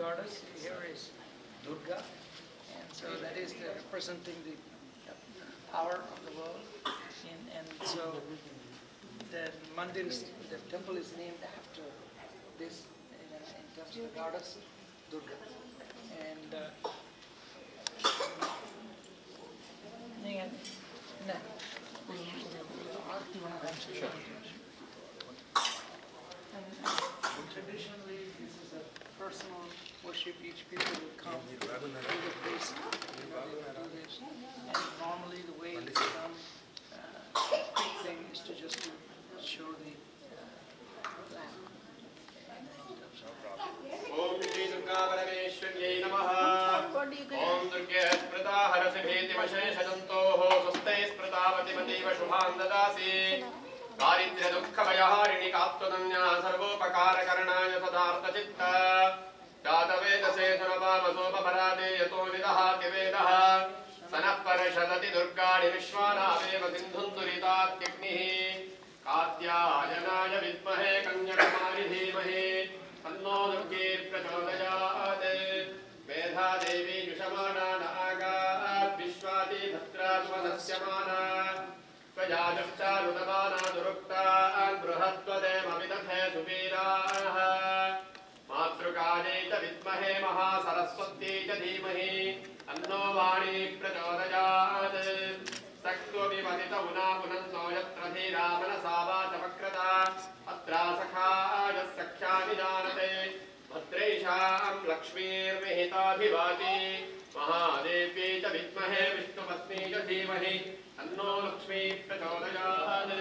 goddess here is Durga, and so that is representing the power of the world. And so the mandir, the temple is named after this in terms of the goddess Durga. And traditionally, this is a personal worship. Each people will come to the place. Do this. And normally, the way it's done, quick thing is to just to show the lamp. ओम श्री दुर्गा परमेश्वर्यै नमः। ओम दुर्गे स्मृता हरसि भीतिमशेषजन्तोः स्वस्ते स्मृतावतिमतीव शुभां ददासि। दारिद्र्य दुःख भयहारिणि कात्वदन्या सर्वोपकारकरणाय सदार्थचित्ता। जातवेदसे सुनवामसोपपरादे यतो विदहाति वेदः। सनः परषदति दुर्गाणि विश्वानावेव सिन्धुन्दुरितात्यग्निः। कात्यायनाय विद्महे कन्याकुमारि धीमहि तन्नो दुर्गे प्रचोदयात्। मेधा देवी जुषमाना नागात् विश्वाति भद्रा स्वदस्यमाना। त्वजाजुश्चानुदमाना दुरुक्तान् बृहत्वदेमविदधे सुवीराः। मातृकाले च विद्महे महासरस्वत्यै च धीमहि तन्नो वाणी प्रचोदयात्। सक्त्वमिमदित उना पुनन्तो यत्र धीरा मनसा वाचमक्रता अत्रासखाय सख्यानि जानते। भद्रैषां लक्ष्मीर्विहिताभिवाची महादेव्यै च विद्महे विष्णुपत्नी च धीमहि तन्नो लक्ष्मी प्रचोदयात्।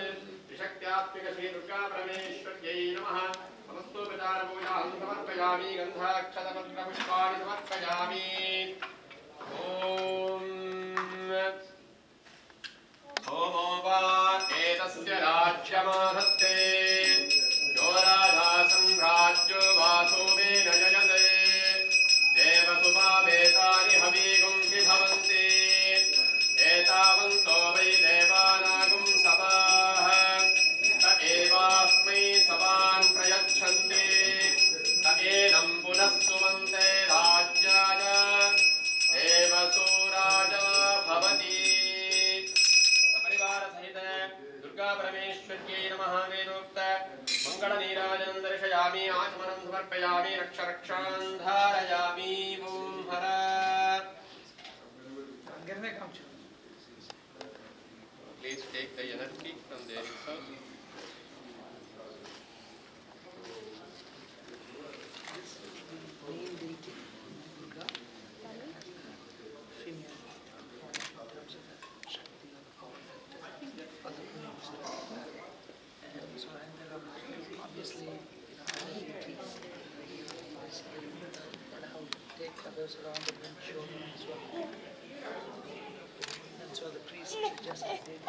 त्रिशक्त्यात्मिक श्रीदुर्गा परमेश्वर्यै नमः। समस्तोपचारपूजां समर्पयामि गन्धाक्षतपत्रपुष्पाणि समर्पयामि। ॐ सोमो वा एतस्य राज्यमाधत्ते यो राधासंराज्यो वासोमेन यजते। देवसुभावेतानि हवीगुंसि भवन्ति एतावन्तो वै देवानागुं सभाः। त एवास्मै सभान् प्रयच्छन्ति त एनं पुनः सुमन्ते राज्याय देवसो राजा भवति। परिवार सहित दुर्गा परमेश्वर्यै नमः वेदोक्त मंगलनीराजनं दर्शयामि। आचमनं समर्पयामि। रक्ष रक्षान् धारयामि। ॐ हर Please take the energy from there itself. Main deity, Durga, female form in terms of the Shakti and power that other names have. And so, and there are obviously other deities, but how to take others around and then show them as well. And so the priest just did